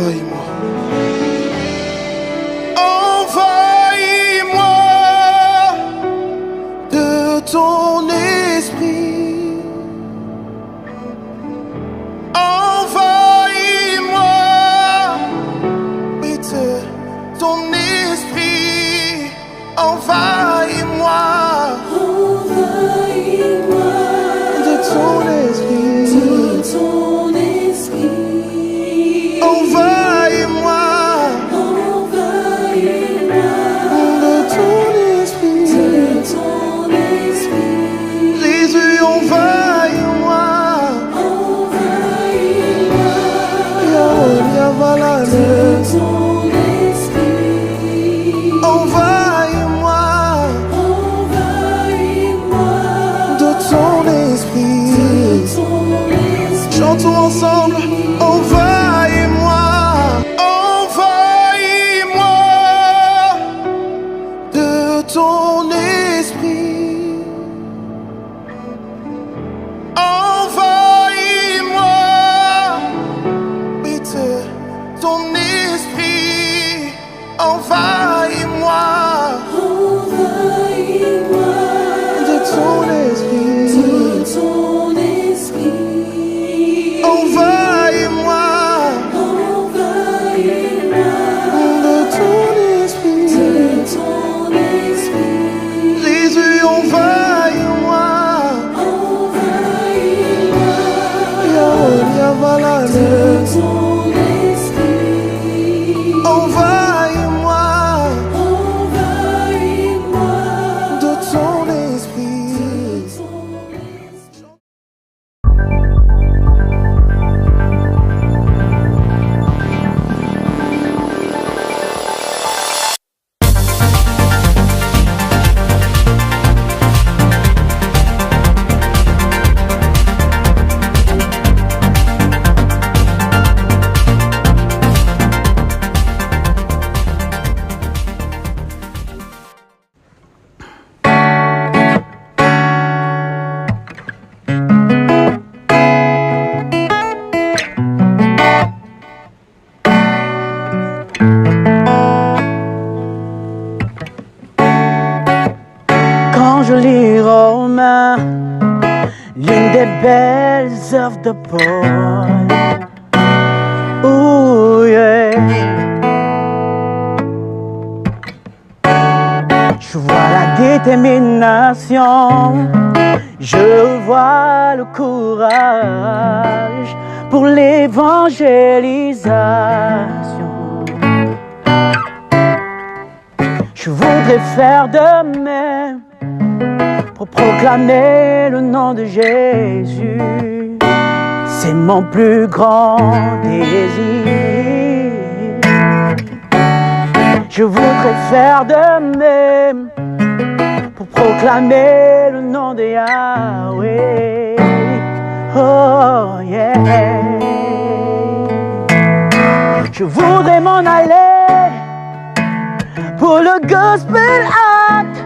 envahis-moi. Envahis-moi de ton esprit. Envahis-moi, oui, de ton esprit. Envahis-moi. Envahis-moi de ton esprit. Envahis-moi. De ton esprit. Jésus, envahis-moi. Yahweh, Yavalane. Envahis-moi. De ton esprit. Chantons ensemble. Envahis-moi. Envahis-moi de ton esprit. Envahis-moi, oui, de ton esprit. Envahis-moi de ton esprit. Envahis-moi de ton esprit. Jésus, envahis-moi. Yahweh, Yavalane. Envahis-moi de ton esprit. Quand je lis Romains, l'une des belles œuvres de Paul. Oh yeah. Je vois la détermination, je vois le courage pour l'évangélisation. Je voudrais faire de même pour proclamer le nom de Jésus. C'est mon plus grand désir. Je voudrais faire de même pour proclamer le nom de Yahweh. Oh yeah. Je voudrais m'en aller pour le gospel act.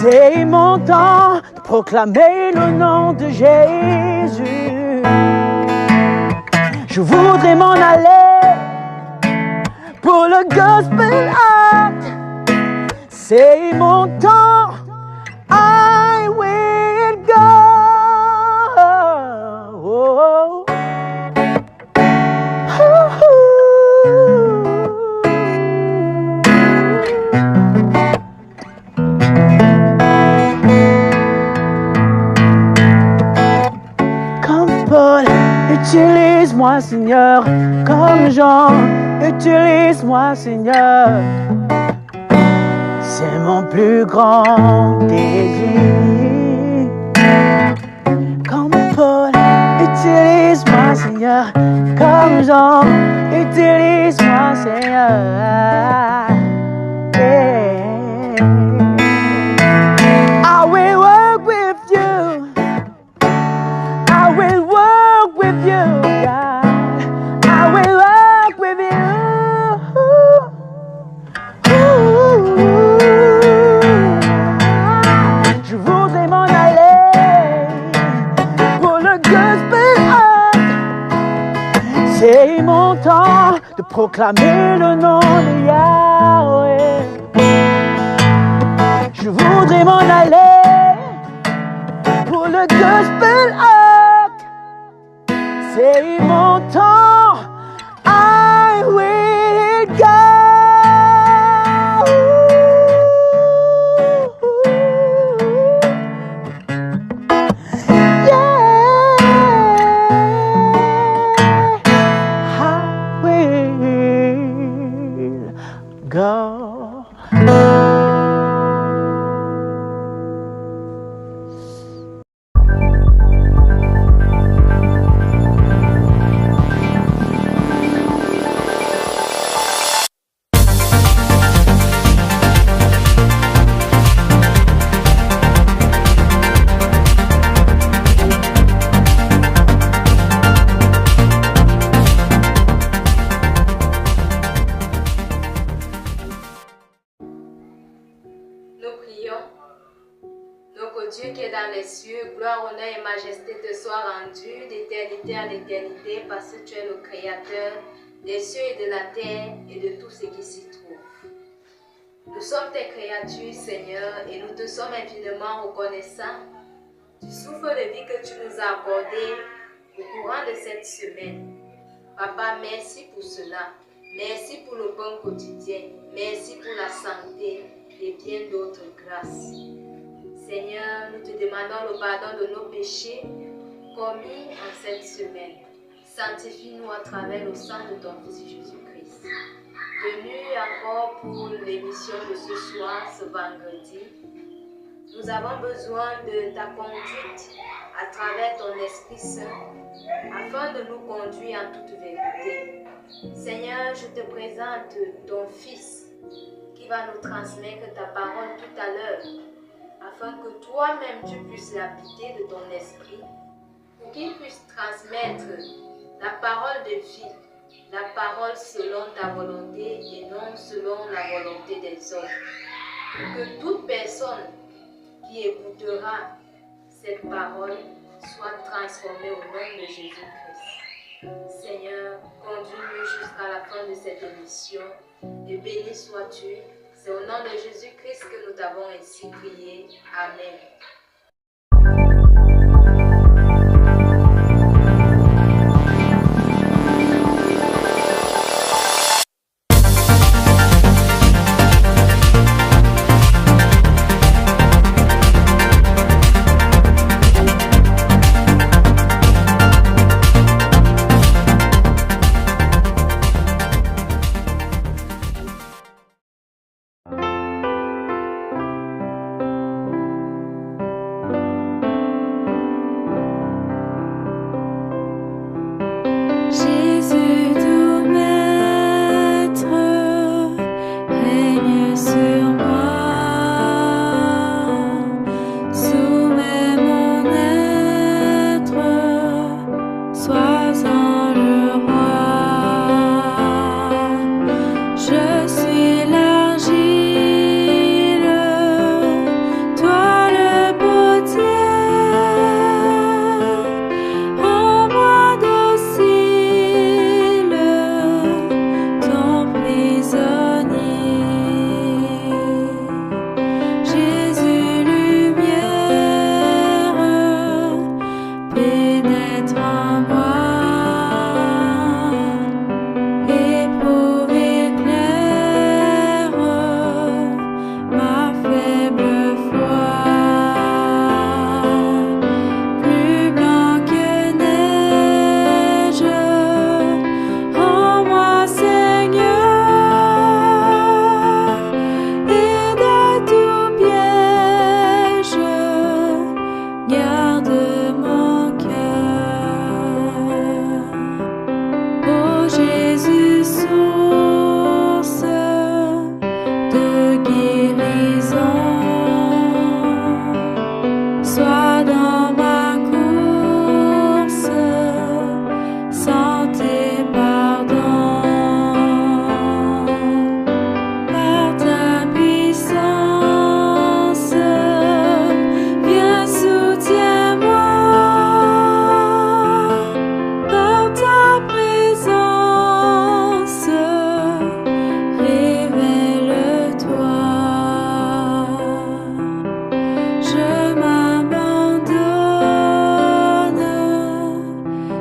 C'est mon temps de proclamer le nom de Jésus. Je voudrais m'en aller pour le gospel act. C'est mon temps. I will go. Oh. Paul, utilise-moi Seigneur, comme Jean, utilise-moi Seigneur. C'est mon plus grand désir. Comme Paul, utilise-moi Seigneur, comme Jean, utilise-moi Seigneur. Yeah. I will work with you. I will work with you, God. I will work with you. Je voudrais m'en aller pour le gospel art. C'est mon mon temps de proclamer le nom de Yahweh. Je voudrais m'en aller pour le gospel arc. C'est mon temps, I will go. Go. Dieu qui est dans les cieux, gloire, honneur et majesté te soient rendus d'éternité en éternité, parce que tu es le Créateur des cieux et de la terre et de tout ce qui s'y trouve. Nous sommes tes créatures, Seigneur, et nous te sommes infiniment reconnaissants du souffle de vie que tu nous as accordé au courant de cette semaine. Papa, merci pour cela. Merci pour le pain quotidien. Merci pour la santé et bien d'autres grâces. Seigneur, nous te demandons le pardon de nos péchés commis en cette semaine. Sanctifie-nous à travers le sang de ton Fils Jésus-Christ. Venu encore pour l'émission de ce soir, ce vendredi, nous avons besoin de ta conduite à travers ton Esprit Saint afin de nous conduire en toute vérité. Seigneur, je te présente ton Fils qui va nous transmettre ta parole tout à l'heure, afin que toi-même tu puisses l'habiter de ton esprit, pour qu'il puisse transmettre la parole de vie, la parole selon ta volonté et non selon la volonté des hommes. Pour que toute personne qui écoutera cette parole soit transformée au nom de Jésus-Christ. Seigneur, conduis-nous jusqu'à la fin de cette émission et béni sois-tu. C'est au nom de Jésus-Christ que nous t'avons ainsi prié. Amen.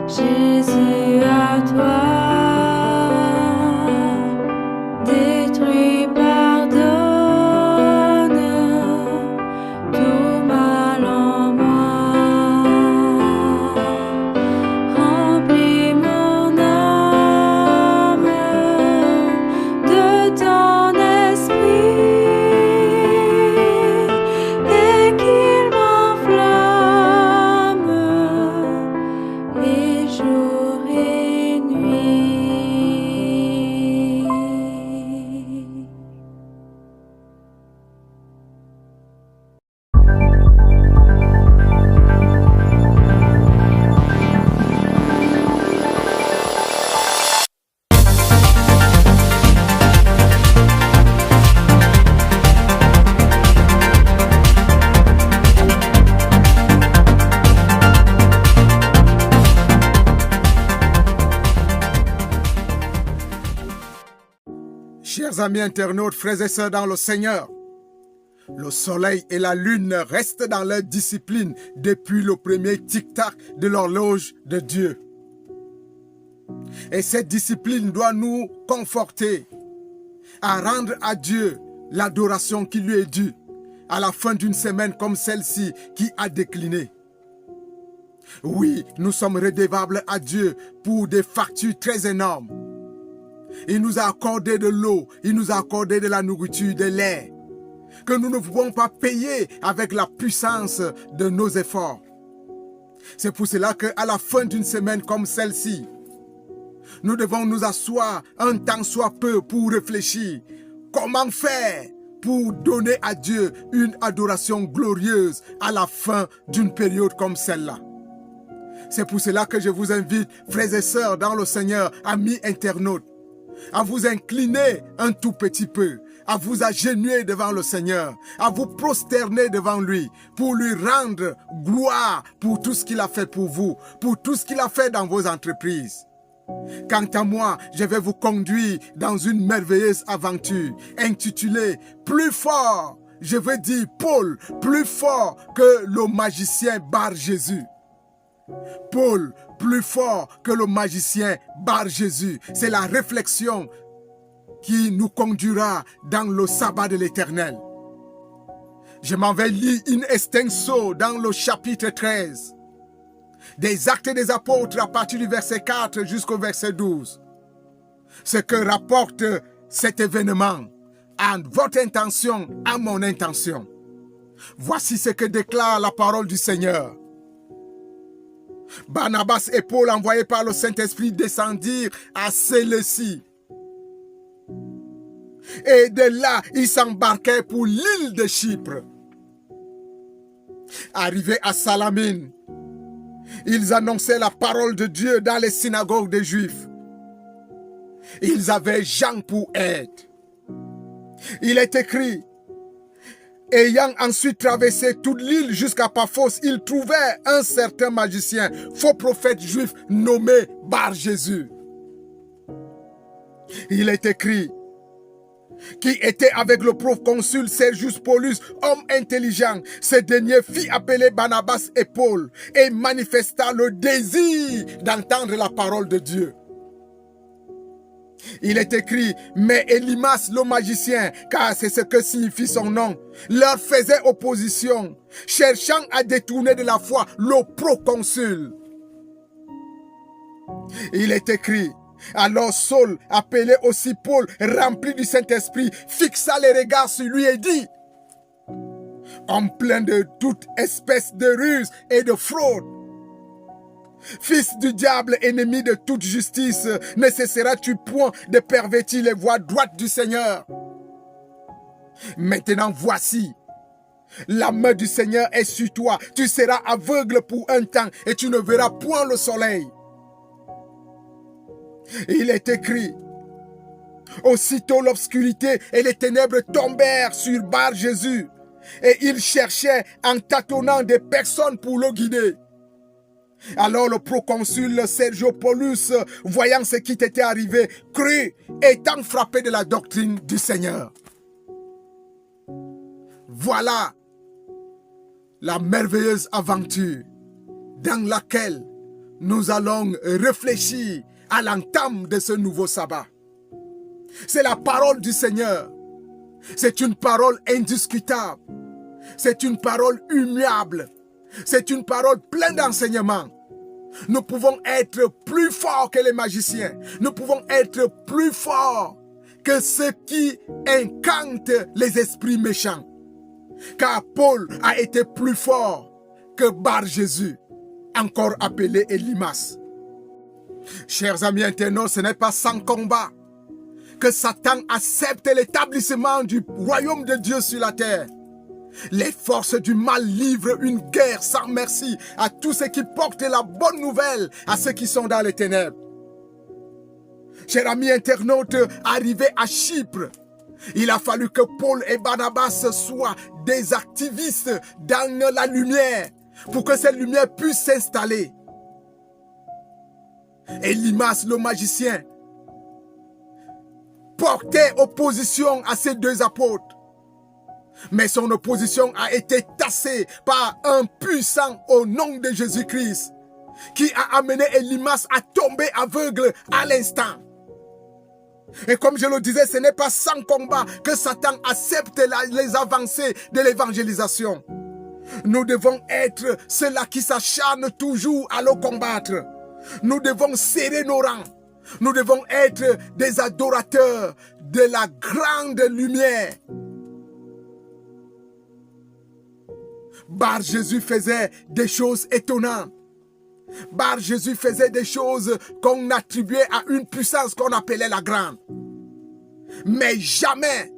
Jésus, à toi, détruis, pardonne tout mal en moi. Remplis mon âme de ton esprit et qu'il m'enflamme et jour et nuit. Chers amis internautes, frères et sœurs dans le Seigneur, le soleil et la lune restent dans leur discipline depuis le premier tic-tac de l'horloge de Dieu. Et cette discipline doit nous conforter à rendre à Dieu l'adoration qui lui est due à la fin d'une semaine comme celle-ci qui a décliné. Oui, nous sommes redevables à Dieu pour des factures très énormes. Il nous a accordé de l'eau, il nous a accordé de la nourriture, de l'air, que nous ne pouvons pas payer avec la puissance de nos efforts. C'est pour cela qu'à la fin d'une semaine comme celle-ci, nous devons nous asseoir un temps soit peu pour réfléchir comment faire pour donner à Dieu une adoration glorieuse à la fin d'une période comme celle-là. C'est pour cela que je vous invite, frères et sœurs dans le Seigneur, amis internautes, à vous incliner un tout petit peu, à vous agenouiller devant le Seigneur, à vous prosterner devant lui, pour lui rendre gloire pour tout ce qu'il a fait pour vous, pour tout ce qu'il a fait dans vos entreprises. Quant à moi, je vais vous conduire dans une merveilleuse aventure intitulée « Plus fort ». Je veux dire Paul, plus fort que le magicien Bar Jésus. Paul, plus fort que le magicien Bar Jésus. C'est la réflexion qui nous conduira dans le sabbat de l'Éternel. Je m'en vais lire in extenso dans le chapitre 13 des Actes des Apôtres à partir du verset 4 jusqu'au verset 12. Ce que rapporte cet événement à votre intention, à mon intention. Voici ce que déclare la parole du Seigneur. Barnabas et Paul, envoyés par le Saint-Esprit, descendirent à Séleucie. Et de là, ils s'embarquèrent pour l'île de Chypre. Arrivés à Salamine, ils annonçaient la parole de Dieu dans les synagogues des Juifs. Ils avaient Jean pour aide. Il est écrit, ayant ensuite traversé toute l'île jusqu'à Paphos, ils trouvèrent un certain magicien, faux prophète juif nommé Bar Jésus. Il est écrit, qui était avec le proconsul Sergius Paulus, homme intelligent. Ce dernier fit appeler Barnabas et Paul et manifesta le désir d'entendre la parole de Dieu. Il est écrit, mais Élymas le magicien, car c'est ce que signifie son nom, leur faisait opposition, cherchant à détourner de la foi le proconsul. Il est écrit, alors Saul, appelé aussi Paul, rempli du Saint-Esprit, fixa les regards sur lui et dit, homme plein de toute espèce de ruse et de fraude, fils du diable, ennemi de toute justice, ne cesseras-tu point de pervertir les voies droites du Seigneur? Maintenant voici, la main du Seigneur est sur toi. Tu seras aveugle pour un temps et tu ne verras point le soleil. Il est écrit, aussitôt l'obscurité et les ténèbres tombèrent sur Bar Jésus et il cherchait en tâtonnant des personnes pour le guider. Alors le proconsul Sergius Paulus, voyant ce qui était arrivé, crut, étant frappé de la doctrine du Seigneur. Voilà la merveilleuse aventure dans laquelle nous allons réfléchir à l'entame de ce nouveau sabbat. C'est la parole du Seigneur. C'est une parole indiscutable. C'est une parole humiliable. C'est une parole pleine d'enseignements. Nous pouvons être plus forts que les magiciens. Nous pouvons être plus forts que ceux qui incantent les esprits méchants. Car Paul a été plus fort que Bar-Jésus, encore appelé Elimas. Chers amis internautes, ce n'est pas sans combat que Satan accepte l'établissement du royaume de Dieu sur la terre. Les forces du mal livrent une guerre sans merci à tous ceux qui portent la bonne nouvelle à ceux qui sont dans les ténèbres. Chers amis internautes, arrivés à Chypre, il a fallu que Paul et Barnabas soient des activistes dans la lumière pour que cette lumière puisse s'installer. Elimas, le magicien, portait opposition à ces deux apôtres. Mais son opposition a été tassée par un puissant au nom de Jésus-Christ qui a amené Elimas à tomber aveugle à l'instant. Et comme je le disais, ce n'est pas sans combat que Satan accepte les avancées de l'évangélisation. Nous devons être ceux-là qui s'acharnent toujours à le combattre. Nous devons serrer nos rangs. Nous devons être des adorateurs de la grande lumière. Bar-Jésus faisait des choses étonnantes. Bar-Jésus faisait des choses qu'on attribuait à une puissance qu'on appelait la grande. Mais jamais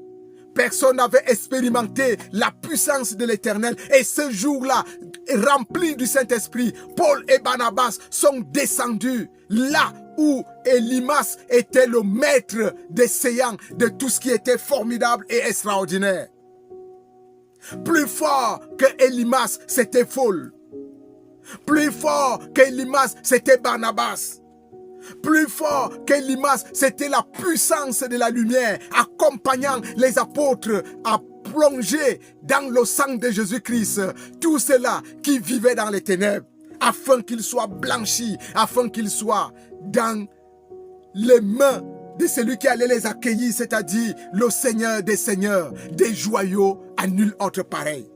personne n'avait expérimenté la puissance de l'Éternel. Et ce jour-là, rempli du Saint-Esprit, Paul et Barnabas sont descendus là où Elimas était le maître des séants de tout ce qui était formidable et extraordinaire. Plus fort que Elimas, c'était Paul. Plus fort qu'Elimas, c'était Barnabas. Plus fort qu'Elimas, c'était la puissance de la lumière, accompagnant les apôtres à plonger dans le sang de Jésus-Christ, tous ceux-là qui vivaient dans les ténèbres, afin qu'ils soient blanchis, afin qu'ils soient dans les mains de celui qui allait les accueillir, c'est-à-dire le Seigneur des Seigneurs, des joyaux à nul autre pareil.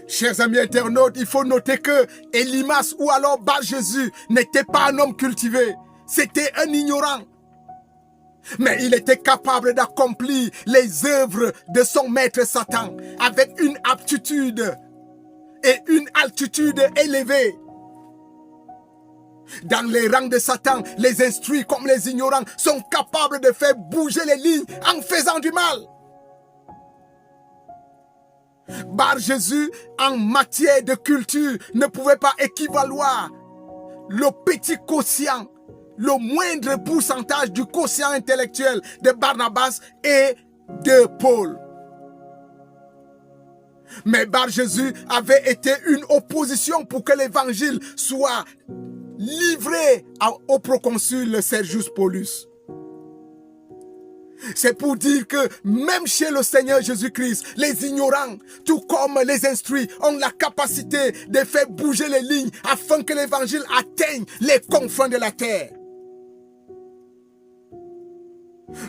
Chers amis internautes, il faut noter que Elimas ou alors Bar-Jésus n'était pas un homme cultivé, c'était un ignorant. Mais il était capable d'accomplir les œuvres de son maître Satan avec une aptitude et une altitude élevée. Dans les rangs de Satan, les instruits comme les ignorants sont capables de faire bouger les lignes en faisant du mal. Bar-Jésus, en matière de culture, ne pouvait pas équivaloir le petit quotient, le moindre pourcentage du quotient intellectuel de Barnabas et de Paul. Mais Bar-Jésus avait été une opposition pour que l'évangile soit livré au proconsul Sergius Paulus. C'est pour dire que même chez le Seigneur Jésus-Christ, les ignorants, tout comme les instruits, ont la capacité de faire bouger les lignes afin que l'évangile atteigne les confins de la terre.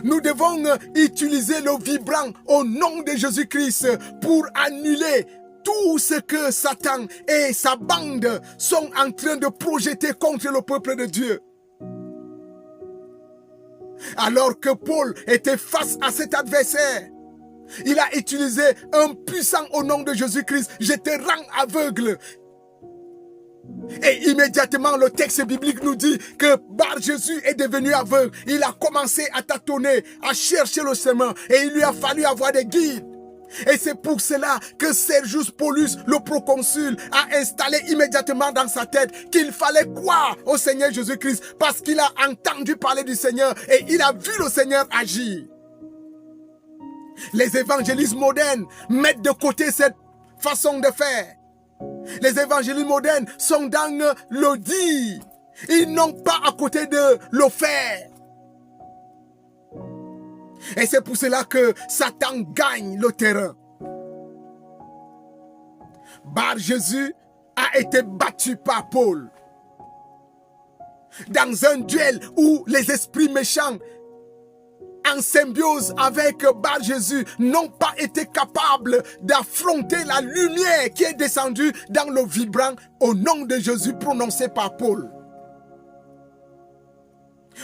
Nous devons utiliser le vibrant au nom de Jésus-Christ pour annuler tout ce que Satan et sa bande sont en train de projeter contre le peuple de Dieu. Alors que Paul était face à cet adversaire, il a utilisé un puissant au nom de Jésus-Christ. Je te rends aveugle. Et immédiatement, le texte biblique nous dit que Bar-Jésus est devenu aveugle. Il a commencé à tâtonner, à chercher le chemin. Et il lui a fallu avoir des guides. Et c'est pour cela que Sergius Paulus, le proconsul, a installé immédiatement dans sa tête qu'il fallait croire au Seigneur Jésus-Christ parce qu'il a entendu parler du Seigneur et il a vu le Seigneur agir. Les évangélistes modernes mettent de côté cette façon de faire. Les évangélistes modernes sont dans le dire. Ils n'ont pas à côté de le faire. Et c'est pour cela que Satan gagne le terrain. Bar-Jésus a été battu par Paul. dans un duel où les esprits méchants en symbiose avec Bar Jésus n'ont pas été capables d'affronter la lumière qui est descendue dans le vibrant au nom de Jésus prononcé par Paul.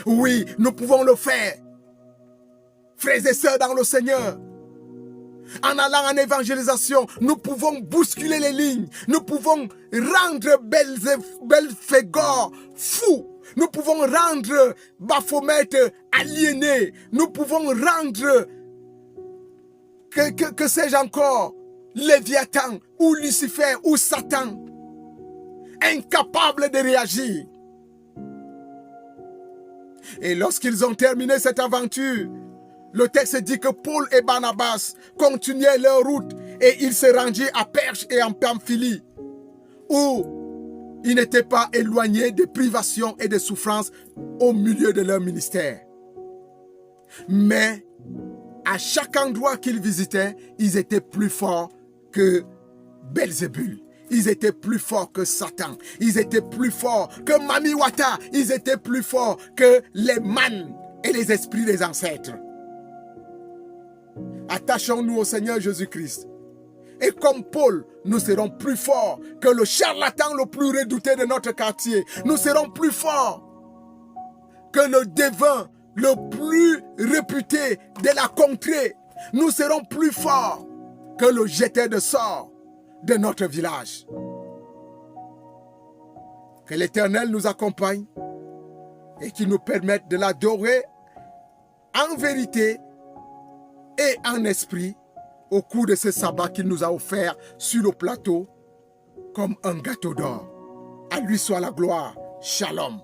Oui, nous pouvons le faire. Frères et sœurs dans le Seigneur, en allant en évangélisation, nous pouvons bousculer les lignes. Nous pouvons rendre Belphégor fou. Nous pouvons rendre Baphomet aliéné. Nous pouvons rendre, que sais-je encore, Léviathan ou Lucifer ou Satan incapables de réagir. Et lorsqu'ils ont terminé cette aventure, le texte dit que Paul et Barnabas continuaient leur route et ils se rendirent à Perge et en Pamphylie, où ils n'étaient pas éloignés des privations et des souffrances au milieu de leur ministère. Mais à chaque endroit qu'ils visitaient, ils étaient plus forts que Belzébul. Ils étaient plus forts que Satan. Ils étaient plus forts que Mami Wata. Ils étaient plus forts que les mannes et les esprits des ancêtres. Attachons-nous au Seigneur Jésus-Christ. Et comme Paul, nous serons plus forts que le charlatan le plus redouté de notre quartier. Nous serons plus forts que le devin le plus réputé de la contrée. Nous serons plus forts que le jeteur de sorts de notre village. Que l'Éternel nous accompagne et qu'il nous permette de l'adorer en vérité et en esprit au cours de ce sabbat qu'il nous a offert sur le plateau comme un gâteau d'or. À lui soit la gloire. Shalom.